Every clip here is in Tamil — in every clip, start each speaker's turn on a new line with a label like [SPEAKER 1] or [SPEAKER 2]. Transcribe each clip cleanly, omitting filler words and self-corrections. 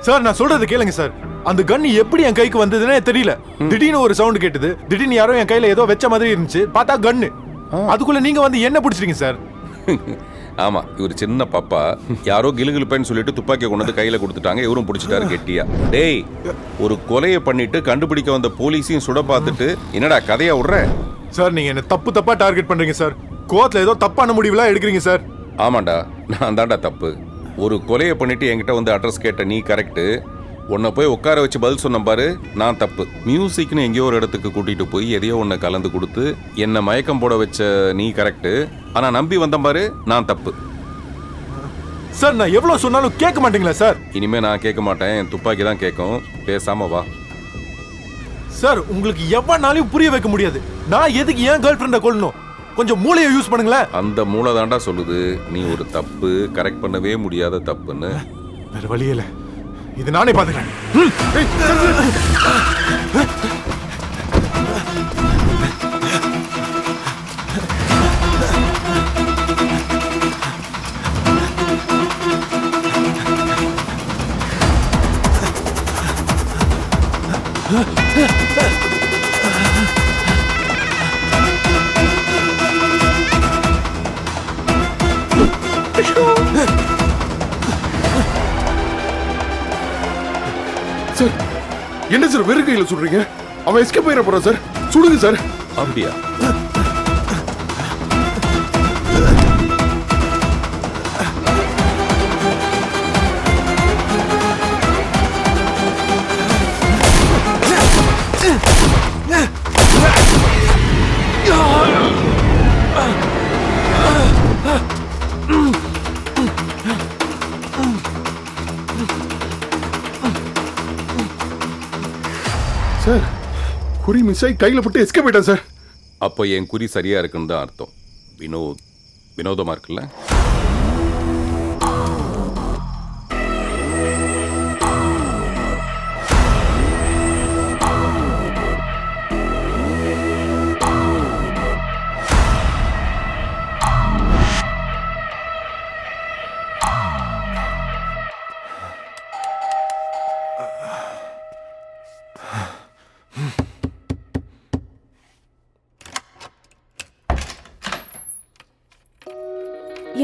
[SPEAKER 1] சார் நான் சொல்றது கேளுங்க சார். அந்த கன் எப்படி என் கைக்கு வந்ததுன்னே தெரியல. திடீர்னு ஒரு சவுண்ட் கேட்டது. திடீர்னு யாரோ என் கையில ஏதோ வெச்ச மாதிரி இருந்துச்சு. பார்த்தா கன்னு. அதுக்குள்ள நீங்க வந்து என்ன பிடிச்சிட்டீங்க சார்?
[SPEAKER 2] ஆமா, இவர் சின்ன பாப்பா யாரோ கிளுகிழுப்பேன்னு சொல்லிட்டு துப்பாக்கியை கொண்டு வந்து கையில கொடுத்துட்டாங்க. இவரும் பிடிச்சிட்டாரு கெட்டியா. டேய், ஒரு கொலையை பண்ணிட்டு கண்டுபிடிக்க வந்த போலீஸையும் சுட பார்த்துட்டு என்னடா கதையா விடுற?
[SPEAKER 1] சார் நீங்க என்ன தப்பா டார்கெட் பண்றீங்க சார். கோவத்துல ஏதோ தப்பான முடிவுலாம் எடுக்கிறீங்க சார்.
[SPEAKER 2] ஆமாண்டா, நான் தாண்டா தப்பு. ஒரு கொலையை பண்ணிட்டு என்கிட்ட வந்து அட்ரஸ் கேட்ட நீ கரெக்டு. உன்னை போய் உட்கார வச்சு பதில் சொன்ன பாரு, நான் தப்பு. மியூசிக்னு எங்கேயோ ஒரு இடத்துக்கு கூட்டிட்டு போய் எதையோ ஒன்றை கலந்து கொடுத்து என்னை மயக்கம் போட வச்ச நீ கரெக்டு. ஆனா நம்பி வந்த பாரு, நான் தப்பு.
[SPEAKER 1] சார் நான் எவ்வளவு சொன்னாலும் கேட்க மாட்டீங்களா சார்?
[SPEAKER 2] இனிமே நான் கேட்க மாட்டேன், என் துப்பாக்கி தான் கேட்கும். பேசாம வா.
[SPEAKER 1] சார் உங்களுக்கு எவ்வளவு புரிய வைக்க முடியாது. நான் எதுக்கு ஏன் கேர்ள் ஃப்ரெண்டை கொல்லணும்? கொஞ்சம் மூளையை யூஸ் பண்ணுங்களேன்.
[SPEAKER 2] அந்த மூளை தாண்டா சொல்லுது நீ ஒரு தப்பு, கரெக்ட் பண்ணவே முடியாத தப்புன்னு.
[SPEAKER 1] வேற வழியே இல்லை, இது நானே பாத்துக்கிறேன்.
[SPEAKER 3] சார், என்ன சார் வெறும் கையில சொல்றீங்க? அவன் எஸ்கேப் ஆயிட போறான் சார். சுடுங்க சார்.
[SPEAKER 2] அப்படியா?
[SPEAKER 3] சார், குறி மிஸ் ஆகி கையில போட்டு எஸ்கேப் ஆயிட்டான் சார்.
[SPEAKER 2] அப்போ என் குறி சரியா இருக்குன்னு தான் அர்த்தம். வினோதமா இருக்குல்ல?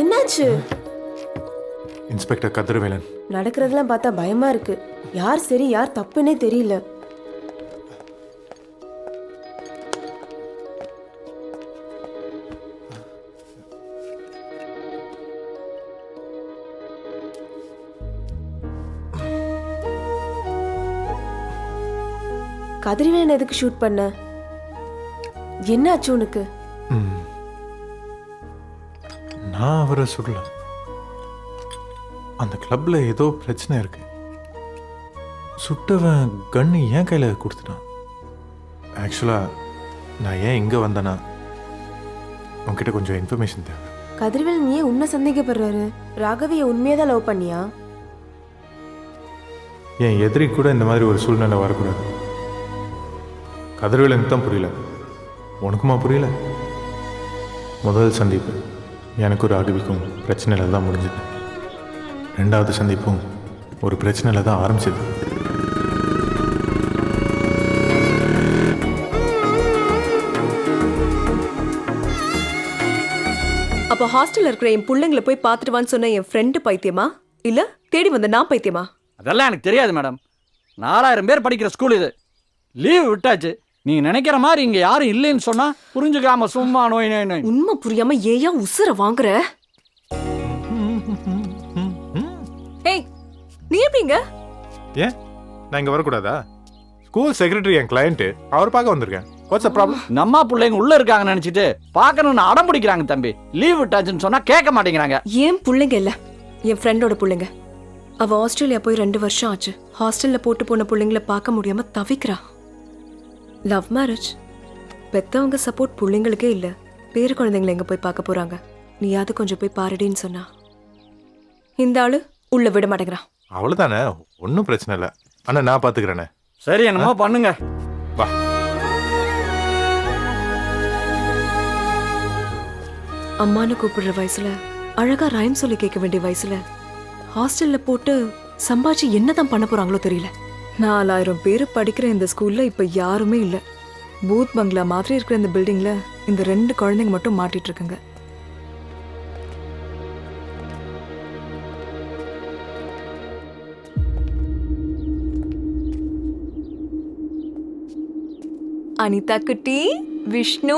[SPEAKER 4] என்னாச்சு?
[SPEAKER 1] இன்ஸ்பெக்டர் கதிரவேலன்.
[SPEAKER 4] நடக்கிறதெல்லாம் பார்த்தா பயமா இருக்கு. யார் சரி யார் தப்புன்னே தெரியல. கதிரவேலன் எதுக்கு ஷூட் பண்ண? என்னாச்சு உனக்கு?
[SPEAKER 1] நான் அவரை சுடல. அந்த கிளப்ல ஏதோ பிரச்சனை இருக்கு. சுட்டவன் கன்னு ஏன் கையில கொடுத்துட்டான். ஆக்சுவலா நான் ஏன் இங்க வந்தேன்னா உன்கிட்ட கொஞ்சம் இன்ஃபர்மேஷன் தேவை.
[SPEAKER 4] கதிரவேலன் ஏன் உன்னை சந்தேகப்படுறாரு? ராகவியை உண்மையதான் லவ் பண்ணியா?
[SPEAKER 1] என் எதிரி கூட இந்த மாதிரி ஒரு சூழ்நிலை வரக்கூடாது. கதிரவேலனுக்கு தான் புரியல. உனக்குமா புரியல? முதல் சந்திப்பு எனக்கு ஒரு ராகவிக்கும் பிரச்சனையில் தான் முடிஞ்சது. ரெண்டாவது சந்திப்பும் ஒரு பிரச்சனையில் தான் ஆரம்பிச்சது.
[SPEAKER 5] அப்போ ஹாஸ்டல்ல இருக்கிற என் பிள்ளைங்களை போய் பார்த்துட்டு வான்னு சொன்ன என் ஃப்ரெண்டு பைத்தியமா இல்ல தேடி வந்த நான் பைத்தியமா?
[SPEAKER 6] அதெல்லாம் எனக்கு தெரியாது மேடம். 4000 பேர் படிக்கிற ஸ்கூல் இது. லீவ் விட்டாச்சு. நீங்க நினைக்கிற மாதிரி இங்க யாரும் இல்லைன்னு சொன்னா புரிஞ்சுக்காம சும்மா நோய் நோய் நோய்.
[SPEAKER 5] உண்மை புரியாம ஏயா உசுர வாங்குற? ஏய், நீ எப்படிங்க?
[SPEAKER 1] ஏன் நான் இங்க வரக்கூடாதா? ஸ்கூல் செக்ரட்டரி என் கிளையண்ட், அவர் பார்க்க வந்திருக்கேன். What's the problem?
[SPEAKER 6] நம்ம பிள்ளைங்க உள்ள இருக்காங்க நினைச்சிட்டு பார்க்கணும்னு அடம் பிடிக்கிறாங்க தம்பி. லீவ் விட்டாச்சுன்னு சொன்னா கேட்க மாட்டேங்கிறாங்க.
[SPEAKER 5] ஏன் பிள்ளைங்க இல்ல, என் ஃப்ரெண்டோட பிள்ளைங்க. அவ ஆஸ்திரேலியா போய் 2 வருஷம் ஆச்சு. ஹாஸ்டல்ல போட்டு போன பிள்ளைங்களை பார்க்க முடியாம தவிக்கிறா. Love marriage. பெத்தவங்க சப்போர்ட் பிள்ளைங்களுக்கே இல்ல. பேரு குழந்தைங்களை எங்க போய் பார்க்க போறாங்க? நீயாவது கொஞ்சம் போய் பாருடின்னு சொன்னா இந்த ஆளு உள்ள விட மாட்டேங்கிறான்.
[SPEAKER 1] அவ்வளவுதானே, ஒன்றும் பிரச்சனை இல்லை. ஆனா நான் பாத்துக்கிறேனே.
[SPEAKER 6] சரி, என்னமோ பண்ணுங்க.
[SPEAKER 1] வா.
[SPEAKER 5] அம்மானு கூப்பிடுற வயசுல, அழகா ரைம் சொல்லி கேட்க வேண்டிய வயசுல, ஹாஸ்டல்ல போட்டு சம்பாதிச்சு என்னதான் பண்ண போறாங்களோ தெரியல. 4000 பேர் படிக்கிற இந்த ஸ்கூல்ல இப்ப யாருமே இல்ல. பூத் பங்களா மாதிரி இருக்கிற இந்த பில்டிங்ல இந்த 2 குழந்தைங்க மட்டும் மாட்டிட்டு இருக்குங்க. அனிதா குட்டி, விஷ்ணு,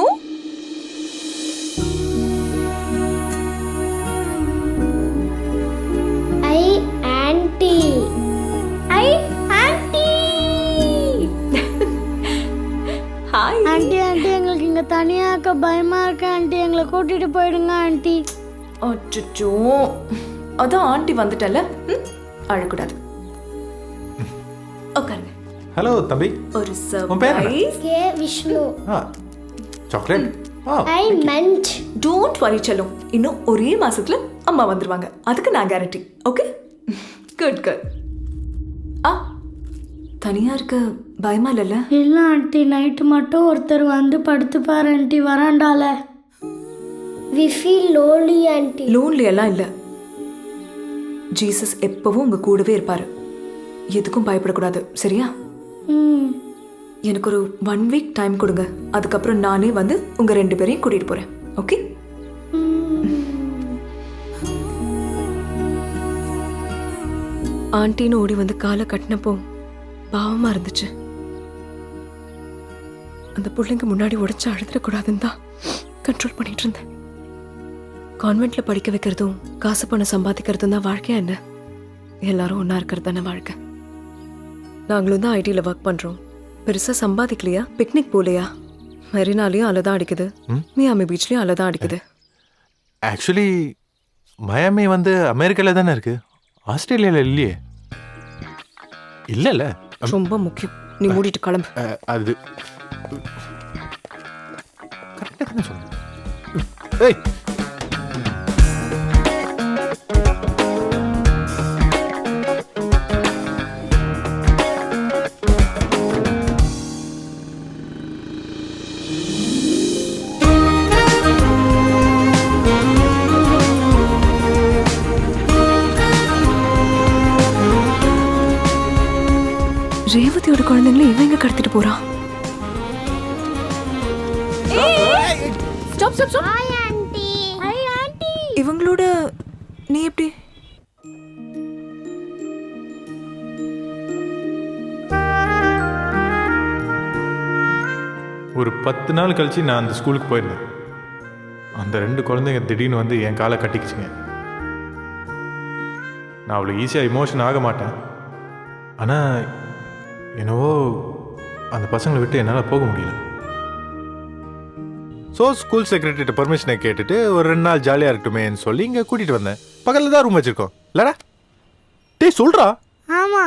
[SPEAKER 7] ஐ ஆன்ட்டி, ஐ ஆன்ட்டி.
[SPEAKER 5] ஹாய்
[SPEAKER 7] ஆன்ட்டி ஆன்ட்டி எங்களுக்கு இங்க தனியா இருக்க பயமா இருக்கு ஆன்ட்டி, எங்களை கூட்டிட்டு போயிடுங்க ஆன்ட்டி.
[SPEAKER 5] அச்சோ, அதான் ஆண்டி வந்துட்டல, அழக்கூடாது. உட்காருங்க.
[SPEAKER 1] ஹலோ தம்பி.
[SPEAKER 5] ஒரு
[SPEAKER 1] உன் பேர் என்ன?
[SPEAKER 5] Surprise.
[SPEAKER 7] K Vishnu.
[SPEAKER 1] Chocolate.
[SPEAKER 7] I meant.
[SPEAKER 5] Don't worry செல்லும், இன்னும் ஒரே மாசத்துல அம்மா வந்துருவாங்க. அதுக்கு நான் கேரண்டி. Okay, good good. தனியா இருக்க பயமா இல்லைல்ல?
[SPEAKER 7] இல்ல ஆன்ட்டி, நைட்டு மட்டும் ஒருத்தர் வந்து படுத்துப்பாரு ஆன்ட்டி வராண்டால. We feel lonely aunty.
[SPEAKER 5] Lonely எல்லாம் இல்ல. ஜீசஸ் எப்பவும் உங்க கூடவே இருப்பாரு. எதுக்கும் பயப்படக்கூடாது, சரியா? எனக்கு ஒரு 1 வீக் டைம் கொடுங்க. அதுக்கப்புறம் நானே வந்து உங்க 2 பேரையும் கூட்டிட்டு போறேன். ஓகே? ஆண்டின்னு ஓடி வந்து காலை கட்டினப்போ பாவமா இருந்துச்சு. அந்த பிள்ளைங்க முன்னாடி உடைச்சு அழுதுடக்கூடாதுன்னு தான் கண்ட்ரோல் பண்ணிட்டு இருந்தேன். கான்வென்ட்ல படிக்க வைக்கிறதும் காசு பணம் சம்பாதிக்கிறதும் தான் வாழ்க்கையா என்ன? எல்லாரும் ஒன்னா இருக்கிறது தானே வாழ்க்கை. நாங்களும் தான் ஐடியில் ஒர்க் பண்றோம். பெருசா சம்பாதிக்கலையா? பிக்னிக் போலையா? மெரினாலையும் அலை தான் அடிக்குது, மியாமி பீச்லயும் அலை தான் அடிக்குது.
[SPEAKER 1] ஆக்சுவலி மயாமி வந்து அமெரிக்காவில் தானே இருக்கு, ஆஸ்திரேலியாவில் இல்லையே. இல்லைல்ல,
[SPEAKER 5] ரொம்ப முக்கியம். நீ மூடிட்டு கிளம்பு.
[SPEAKER 1] அது கரெக்டாக தானே சொல்லுங்க. ஏய்,
[SPEAKER 5] ரேவதியோட குழந்தைங்களை இவங்க கடத்திட்டு போறான். Stop stop stop.
[SPEAKER 7] Hi anti. Hi anti.
[SPEAKER 5] இவங்களோட நீ எப்படி?
[SPEAKER 1] ஒரு 10 நாள் கழிச்சு நான் அந்த ஸ்கூலுக்கு போயிருந்தேன். அந்த 2 குழந்தைங்க திடீர்னு வந்து என் காலை கட்டிக்கிச்சுங்க. நான் அவ்வளோ ஈஸியாக இமோஷன் ஆக மாட்டேன். ஆனால் என்னவோ அந்த பசங்களை விட்டு என்னால் போக முடியல. ஸோ ஸ்கூல் செக்ரட்டரிட்ட பர்மிஷனை கேட்டுட்டு ஒரு 2 நாள் ஜாலியாக இருக்கட்டுமேன்னு சொல்லி இங்கே கூட்டிகிட்டு வந்தேன். பக்கத்தில் தான் ரூம் வச்சுருக்கோம் இல்லடா? டேய் சொல்கிறா.
[SPEAKER 7] ஆமா.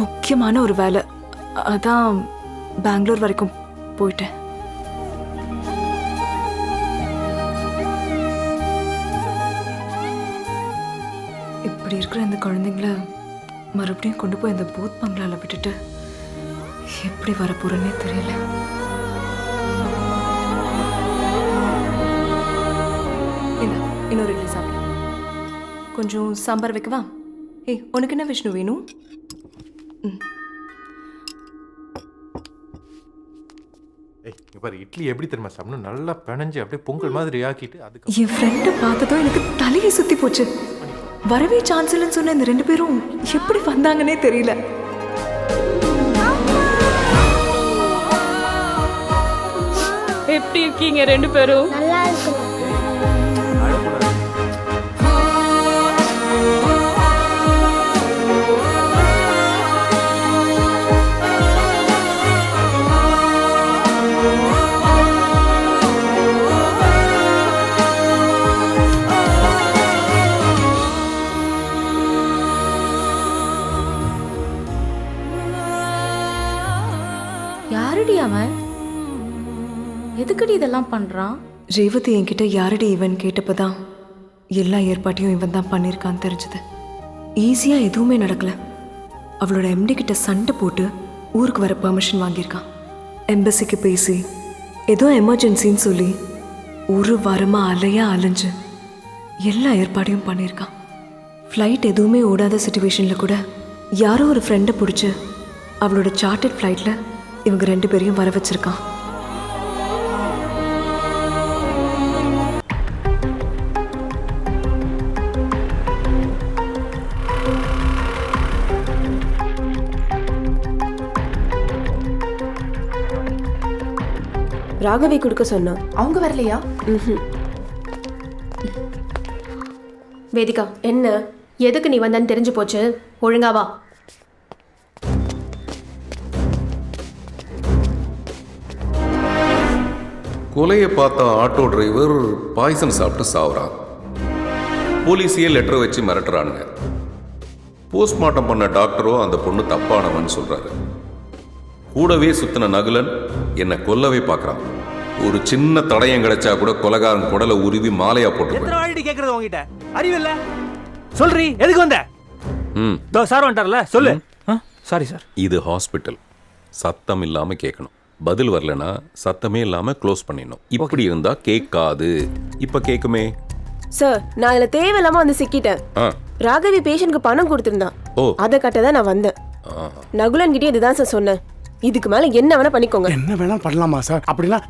[SPEAKER 5] முக்கியமான ஒரு வேலை, அதான் பெங்களூர் வரைக்கும் போயிட்டேன். இப்படி இருக்கிற இந்த குழந்தைங்கள மறுபடியும் கொண்டு போய் இந்த பூத் பங்களால விட்டுட்டு எப்படி வரப்போறேன்னே தெரியல. இன்னொரு இட்லி சாப்பிடு. கொஞ்சம் சாம்பார் வைக்கவா? ஏய், உனக்கு என்ன விஷ்ணு வேணும்?
[SPEAKER 1] பாரு, இட்லி எப்படி தெரியுமா சாப்பிடணும்? நல்லா பிணைஞ்சு அப்படியே பொங்கல் மாதிரி ஆக்கிட்டு அதுக்கு
[SPEAKER 5] என் ஃப்ரெண்டை பார்த்ததும் எனக்கு தலையை சுத்தி போச்சு. வரவே சான்ஸ் இல்லைன்னு சொன்ன இந்த 2 பேரும் எப்படி வந்தாங்கன்னே தெரியல.
[SPEAKER 8] எப்படி இருக்கீங்க 2 பேரும்?
[SPEAKER 7] நல்லா இருக்கு.
[SPEAKER 8] யாரடி அவன்? எதுக்கடி இதெல்லாம் பண்றான்?
[SPEAKER 5] ரேவதி என்கிட்ட யாரடி இவன் கேட்டப்பதான் எல்லா ஏற்பாட்டையும் இவன் தான் பண்ணியிருக்கான்னு தெரிஞ்சது. ஈஸியா எதுவுமே நடக்கல. அவளோட எம்டி கிட்ட சண்டை போட்டு ஊருக்கு வர பெர்மிஷன் வாங்கியிருக்கான். எம்பசிக்கு பேசி ஏதோ எமர்ஜென்சின்னு சொல்லி ஒரு வாரமா அலைஞ்சு எல்லா ஏற்பாடையும் பண்ணியிருக்கான். ஃப்ளைட் எதுவுமே ஓடாத சுச்சுவேஷனில் கூட யாரோ ஒரு ஃப்ரெண்டை பிடிச்சி அவளோட சார்ட்டட் ஃப்ளைட்டில் இவங்க 2 பேரையும் வர வச்சிருக்கான்.
[SPEAKER 4] ராகவி கொடுக்க சொன்னான்.
[SPEAKER 9] அவங்க வரலையா? வேதிகா,
[SPEAKER 4] என்ன?
[SPEAKER 9] எதுக்கு நீ வந்தன்னு தெரிஞ்சு போச்சு. ஒழுங்கா வா.
[SPEAKER 2] கொலையை பார்த்த ஆட்டோ டிரைவர் பாய்சன் சாப்பிட்டு சாவுறான். போலீஸையே லெட்டர் வச்சு மிரட்டுறானுங்க. போஸ்ட்மார்ட்டம் பண்ண டாக்டரோ அந்த பொண்ணு தப்பானவன்னு சொல்றாரு. கூடவே சுத்தின நகுலன் என்னை கொல்லவே பார்க்கறான். ஒரு சின்ன தடயம் கிடைச்சா கூட கொலைகாரன் குடலை உருவி மாலையா போட்டு
[SPEAKER 10] கேக்குறது உங்ககிட்ட அறிவில்ல. சொல்றி, எதுக்கு வந்த? சார் வந்துட்டார்ல, சொல்லு. Sorry sir.
[SPEAKER 2] இது ஹாஸ்பிட்டல், சத்தம் இல்லாம கேட்கணும். பதில் வரலனா சத்தமே இல்லாம க்ளோஸ் பண்ணிடணும். இப்படி இருந்தா கேட்காது. இப்ப கேக்குமே.
[SPEAKER 4] சார், நான் இதுல தேவையில்லாம வந்து சிக்கிட்டேன். ராகவி பேஷண்ட்க்கு பணம் கொடுத்திருந்தான். அதை கட்டதான் நான் வந்தேன். நகுலன் கிட்டே இதுதான் சார் சொன்னேன். இதுக்கு மேல என்ன வேணா பண்ணிக்கோங்க.
[SPEAKER 11] என்ன வேணா பண்ணலாமா சார்? அப்படின்னா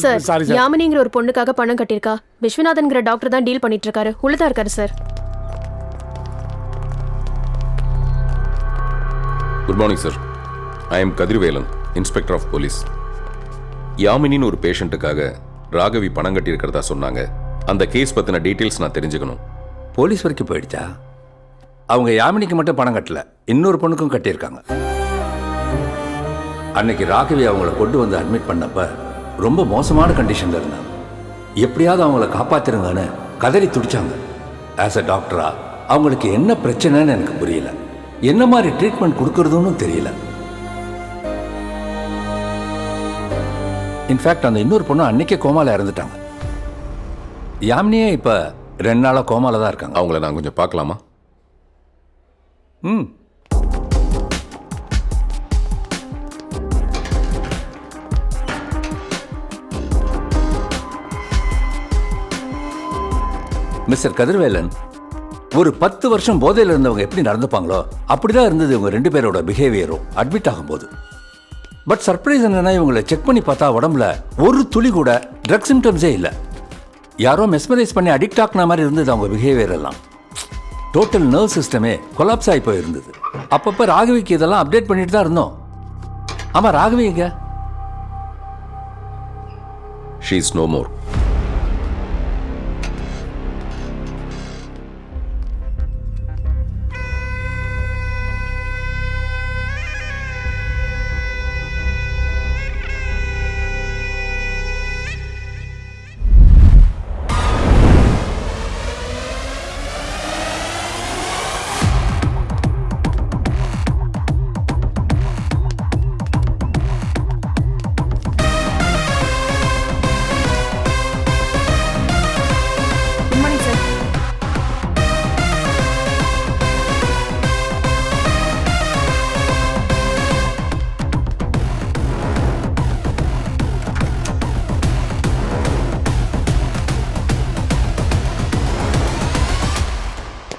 [SPEAKER 9] சார், யாமினிங்கிற ஒரு பொண்ணுக்காக பணம் கட்டியிருக்கா. விஸ்வநாதன்கிற டாக்டர் தான் டீல் பண்ணிட்டு இருக்காரு. உள்ளதா இருக்காரு sir.
[SPEAKER 2] Good morning sir. I am Kathirvelan, inspector of police. யாமினின்னு ஒரு பேஷண்ட்டுக்காக ராகவி பணம் கட்டியிருக்கிறதா சொன்னாங்க. அந்த கேஸ் பற்றின டீட்டெயில்ஸ் நான் தெரிஞ்சுக்கணும்.
[SPEAKER 12] போலீஸ் வரைக்கும் போயிடுச்சா? அவங்க யாமினிக்கு மட்டும் பணம் கட்டல, இன்னொரு பொண்ணுக்கும் கட்டியிருக்காங்க. அன்னைக்கு ராகவி அவங்கள கொண்டு வந்து அட்மிட் பண்ணப்ப ரொம்ப மோசமான கண்டிஷன்ல இருந்தாங்க. எப்படியாவது அவங்கள காப்பாத்திருங்கன்னு கதறி துடிச்சாங்க. ஆஸ் அ டாக்டரா அவங்களுக்கு என்ன பிரச்சனைன்னு எனக்கு புரியல. என்ன மாதிரி ட்ரீட்மெண்ட் கொடுக்கறதுன்னு தெரியல. இன்ஃபேக்ட் அந்த இன்னொரு பொண்ணு அன்னைக்கே கோமால இறந்துட்டாங்க. யாமினியே இப்ப 2 நாளா கோமால தான் இருக்காங்க.
[SPEAKER 2] அவங்கள நான் கொஞ்சம் பார்க்கலாமா?
[SPEAKER 12] மிஸ்டர் கதிர்வேலன், ஒரு 10 வருஷம் போதையில் இருந்தவங்க எப்படி நடந்துப்பாங்களோ அப்படிதான் இருந்தது இவங்க 2 பேரோட பிஹேவியரும் அட்மிட் ஆகும்போது. பட் சர்ப்ரைஸ் என்னன்னா, இவங்களை செக் பண்ணி பார்த்தா உடம்புல ஒரு துளி கூட ட்ரக் சிம்டம்ஸே இல்லை. யாரோ மெஸ்மரைஸ் பண்ணி அடிக்ட் ஆக்குன மாதிரி இருந்தது அவங்க பிஹேவியர் எல்லாம். டோட்டல் நர்வ் சிஸ்டமே கொலாப்ஸ் ஆகி போயிருந்தது. அப்பப்போ ராகவிக்கு இதெல்லாம் அப்டேட் பண்ணிட்டு தான் இருந்தோம். ஆமா, ராகவி எங்க?
[SPEAKER 2] She is no more.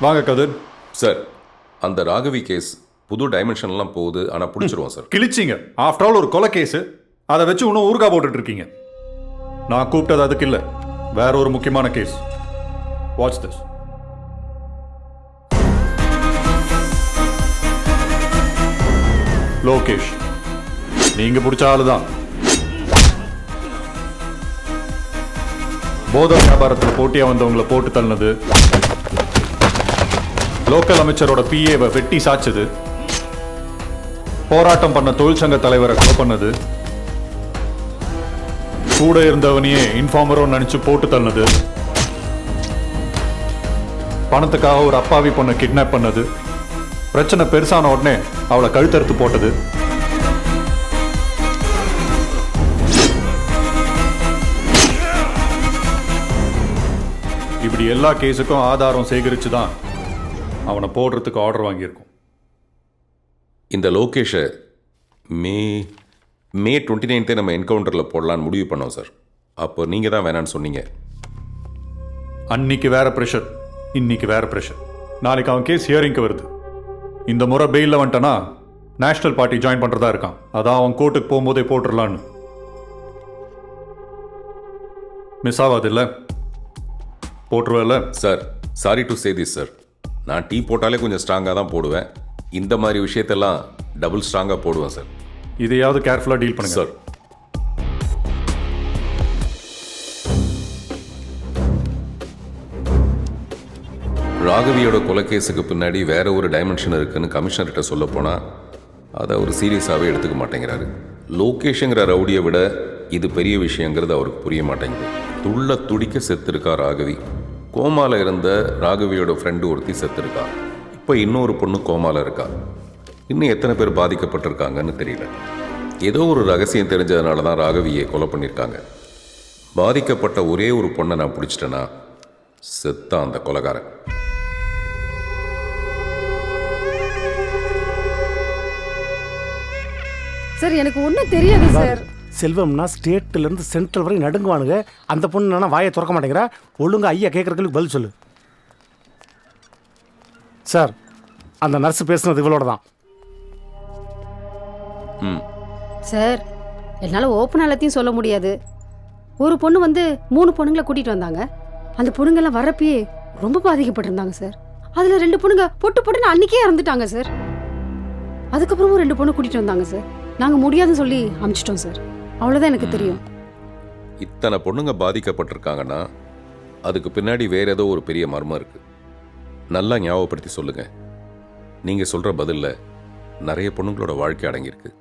[SPEAKER 1] வாங்க கதிர்.
[SPEAKER 2] சார், அந்த ராகவி கேஸ் புது டைமென்ஷன்லாம் போகுது. ஆனால் பிடிச்சிருவோம் சார்.
[SPEAKER 1] கிழிச்சிங்க. ஆஃப்டர் ஆல் ஒரு கொலை கேஸு, அதை வச்சு இன்னும் ஊறுகாய் போட்டுட்டு இருக்கீங்க. நான் கூப்பிட்டது அதுக்கு இல்லை, வேற ஒரு முக்கியமான கேஸ். Watch this. லோகேஷ், நீங்க பிடிச்ச ஆளுதான். போதை வியாபாரத்தில் போட்டியா வந்தவங்களை போட்டு தள்ளினது, லோக்கல் அமைச்சரோட பிஏவை வெட்டி சாச்சது, போராட்டம் பண்ண தொழிற்சங்க தலைவரை கொலை பண்ணது, கூட இருந்தவனையே இன்ஃபார்மரோ நினைச்சு போட்டு தள்ளினது, பணத்துக்காக ஒரு அப்பாவி பொண்ணை கிட்னாப் பண்ணது, பிரச்சனை பெருசான உடனே அவளை கழுத்தறுத்து போட்டது. இப்படி எல்லா கேஸுக்கும் ஆதாரம் சேகரிச்சு தான் அவனை போடுறதுக்கு ஆர்டர் வாங்கியிருக்கோம்.
[SPEAKER 2] இந்த லோகேஷை மே 29 நம்ம என்கவுண்டரில் போடலான்னு முடிவு பண்ணோம் சார். அப்போ நீங்கள் தான் வேணான்னு சொன்னீங்க.
[SPEAKER 13] அன்னைக்கு வேற ப்ரெஷர், இன்னைக்கு வேற ப்ரெஷர். நாளைக்கு அவன் கேஸ் ஹியரிங்க்கு வருது. இந்த முறை பெயிலில் வந்துட்டானா நேஷனல் பார்ட்டி ஜாயின் பண்ணுறதா இருக்கான். அதான் அவன் கோர்ட்டுக்கு போகும்போதே போட்டுடலான்னு. மிஸ் ஆகாது இல்லை? போட்டுருவேல்ல?
[SPEAKER 2] Sir, sorry to say this sir, நான் டீ போட்டாலே கொஞ்சம் ஸ்ட்ராங்காக தான் போடுவேன். இந்த மாதிரி விஷயத்தெல்லாம் டபுள் ஸ்ட்ராங்காக போடுவேன் சார்.
[SPEAKER 13] இதையாவது கேர்ஃபுல்லாக டீல் பண்ணுங்க
[SPEAKER 2] சார். ராகவியோட கொலைகேஸுக்கு பின்னாடி வேற ஒரு டைமென்ஷன் இருக்குன்னு கமிஷனர்கிட்ட சொல்ல போனால் அதை அவர் சீரியஸாகவே எடுத்துக்க மாட்டேங்கிறாரு. லோகேஷுங்கிற ரவுடியை விட இது பெரிய விஷயங்கிறது அவருக்கு புரிய மாட்டேங்குது. துள்ள துடிக்க செத்துருக்கா ராகவி. கோமால இருந்த ராகவியோட ஃப்ரெண்டு ஒருத்தி செத்துருக்கா. இப்போ இன்னொரு பொண்ணு கோமால இருக்கா. இன்னும் எத்தனை பேர் பாதிக்கப்பட்டிருக்காங்கன்னு தெரியல. ஏதோ ஒரு ரகசியம் தெரிஞ்சதுனால தான் ராகவியை கொலை பண்ணியிருக்காங்க. பாதிக்கப்பட்ட ஒரே ஒரு பொண்ணை நான் பிடிச்சிட்டேன்னா செத்தான் அந்த கொலைகாரன்.
[SPEAKER 14] சார் எனக்கு ஒன்றும் தெரியாது சார்.
[SPEAKER 11] செல்வம்னா ஸ்டேட்ல இருந்து சென்ட்ரல் வரை நடுங்குவானுங்க. அந்த பொண்ணு என்னன்னா வாயை திறக்க மாட்டேங்கிறா. ஒழுங்கா ஐயா கேட்கறதுக்கு பதில் சொல்லு. சார், அந்த நர்ஸ் பேசுனது இவளோட தான்.
[SPEAKER 14] சார், என்னால் ஓப்பனாக எல்லாத்தையும் சொல்ல முடியாது. ஒரு பொண்ணு வந்து 3 பொண்ணுங்களை கூட்டிகிட்டு வந்தாங்க. அந்த பொண்ணுங்கெல்லாம் வரப்பயே ரொம்ப பாதிக்கப்பட்டிருந்தாங்க சார். அதில் 2 பொண்ணுங்க பொட்டுன்னு அன்றைக்கே இறந்துட்டாங்க சார். அதுக்கப்புறமும் 2 பொண்ணு கூட்டிகிட்டு வந்தாங்க சார். நாங்கள் முடியாதுன்னு சொல்லி அனுப்பிச்சிட்டோம் சார். அவ்வளோதான் எனக்கு தெரியும்.
[SPEAKER 2] இத்தனை பொண்ணுங்க பாதிக்கப்பட்டிருக்காங்கன்னா அதுக்கு பின்னாடி வேற ஏதோ ஒரு பெரிய மர்மம் இருக்கு. நல்லா ஞாபகப்படுத்தி சொல்லுங்க. நீங்க சொல்ற பதில்ல நிறைய பொண்ணுங்களோட வாழ்க்கை அடங்கியிருக்கு.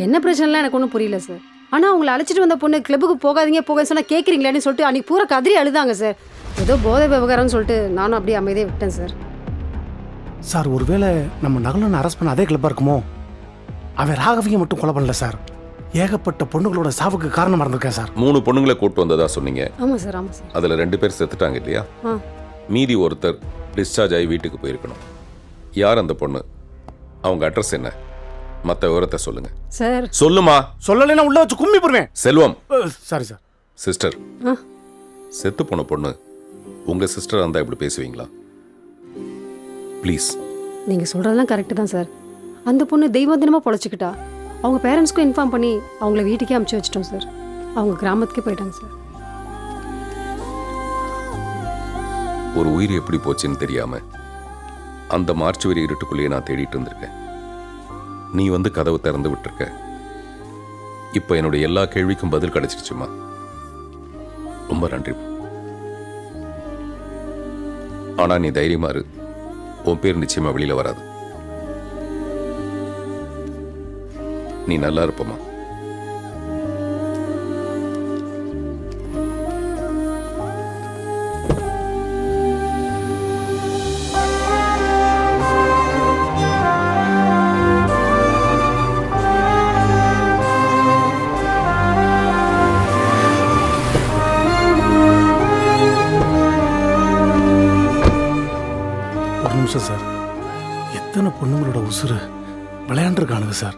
[SPEAKER 14] என்ன பிரச்சனைலாம் எனக்கு ஒன்றும் புரியல சார். ஆனால் அவங்களை அழைச்சிட்டு வந்த பொண்ணு கிளப்புக்கு போகாதீங்க சொன்னால் கேட்குறீங்களான்னு சொல்லிட்டு அன்றைக்கி பூரா கதறி அழுதாங்க சார். ஏதோ போதை விவகாரம்னு சொல்லிட்டு நானும் அப்படியே அமைதியே விட்டேன் சார்.
[SPEAKER 11] சார், ஒருவேளை நம்ம நகலன்னு அரெஸ்ட் பண்ண அதே கிளப்பாக இருக்குமோ? அவன் ராகவியை மட்டும் கொலை பண்ணல சார். ஏகப்பட்ட பொண்ணுங்களோட சாவுக்கு காரணமாக இருந்திருக்கேன் சார்.
[SPEAKER 2] 3 பொண்ணுங்களை கூட்டு வந்ததா சொன்னீங்க.
[SPEAKER 14] ஆமாம் சார், ஆமாம் சார்.
[SPEAKER 2] அதில் 2 பேர் செத்துட்டாங்க இல்லையா? மீதி ஒருத்தர் டிஸ்சார்ஜ் ஆகி வீட்டுக்கு போயிருக்கணும். யார் அந்த பொண்ணு? அவங்க அட்ரஸ் என்ன? மற்ற விவரத்தை சொல்லுங்க
[SPEAKER 14] சார்.
[SPEAKER 2] சொல்லுமா.
[SPEAKER 11] சொல்லலைன்னா உள்ள வச்சு கும்மி போடுவேன்.
[SPEAKER 2] செல்வம்.
[SPEAKER 11] Sorry sir.
[SPEAKER 2] சிஸ்டர், செத்து போன பொண்ணு உங்க சிஸ்டர் இருந்தா இப்படி பேசுவீங்களா? ப்ளீஸ்.
[SPEAKER 14] நீங்கள் சொல்கிறதெல்லாம் கரெக்டு தான் சார். அந்த பொண்ணு தெய்வ தினமாக பொழைச்சிக்கிட்டா. அவங்க பேரண்ட்ஸ்க்கும் இன்ஃபார்ம் பண்ணி அவங்கள வீட்டுக்கே அமுச்சு வச்சிட்டோம் சார். அவங்க கிராமத்துக்கே போயிட்டாங்க சார்.
[SPEAKER 2] ஒரு உயிர் எப்படி போச்சுன்னு தெரியாம அந்த மார்ச்சுவரி இருட்டுக்குள்ளேயே நான் தேடிட்டு இருந்திருக்கேன். நீ வந்து கதவு திறந்து விட்டுருக்க. இப்போ என்னுடைய எல்லா கேள்விக்கும் பதில் கிடைச்சிருச்சுமா. ரொம்ப நன்றி. ஆனா நீ தைரியமா இரு. உன் பேர் நிச்சயமா வெளியில வராது. நீ நல்லா இருப்பமா.
[SPEAKER 11] ஒரு நிமிஷம் சார். எத்தனை பொண்ணுங்களோட உசுறு விளையாண்டுருக்கானுங்க சார்.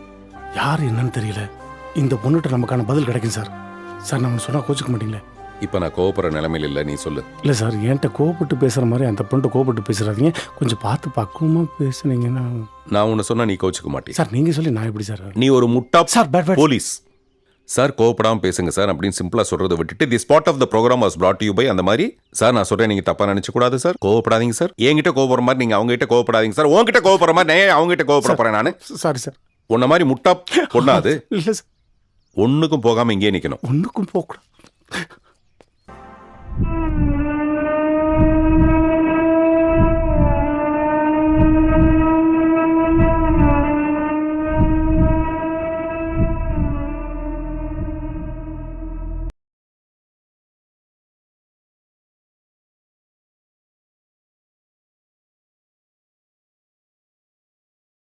[SPEAKER 11] யார் என்னன்னு தெரியல. இந்த பொண்ணுகிட்ட நமக்கான பதில் கிடைக்கும் சார். சார், நம்ம சொன்னால் கோச்சிக்க மாட்டீங்களே?
[SPEAKER 2] இப்போ நான் கோவப்படுற நிலைமையில் இல்லை, நீ சொல்லு.
[SPEAKER 11] இல்லை சார், என்கிட்ட கோவப்பட்டு பேசுகிற மாதிரி அந்த பொண்ணு கோவப்பட்டு பேசுகிறாதீங்க. கொஞ்சம் பார்த்து பக்குவமாக பேசுனீங்கன்னா.
[SPEAKER 2] நான் உன்னை சொன்னா நீ கோச்சிக்க மாட்டேன்
[SPEAKER 11] சார். நீங்கள் சொல்லி நான் எப்படி சார்?
[SPEAKER 2] நீ ஒரு முட்டா
[SPEAKER 11] சார்.
[SPEAKER 2] Police sir. கோவப்படாமல் பேசுங்க சார் அப்படின்னு சிம்பிளாக சொல்கிறத விட்டுட்டு the spot of the programme was brought to you by அந்த மாதிரி சார் நான் சொல்கிறேன். நீங்கள் தப்பாக நினச்சக்கூடாது சார். கோவப்படாதீங்க சார். என்கிட்ட கோவப்படுற மாதிரி நீங்கள் அவங்ககிட்ட கோவப்படாதீங்க சார். உங்ககிட்ட கோவப்படுற மாதிரி நான் அவங்ககிட்ட கோவப்பட போகிறேன் நான்.
[SPEAKER 11] Sorry sir.
[SPEAKER 2] உன்ன மாதிரி முட்டா பொண்ணாது
[SPEAKER 11] இல்லை சார்.
[SPEAKER 2] ஒன்றுக்கும் போகாமல் இங்கேயே நிற்கணும்.
[SPEAKER 11] ஒன்றுக்கும் போகக்கூடாது.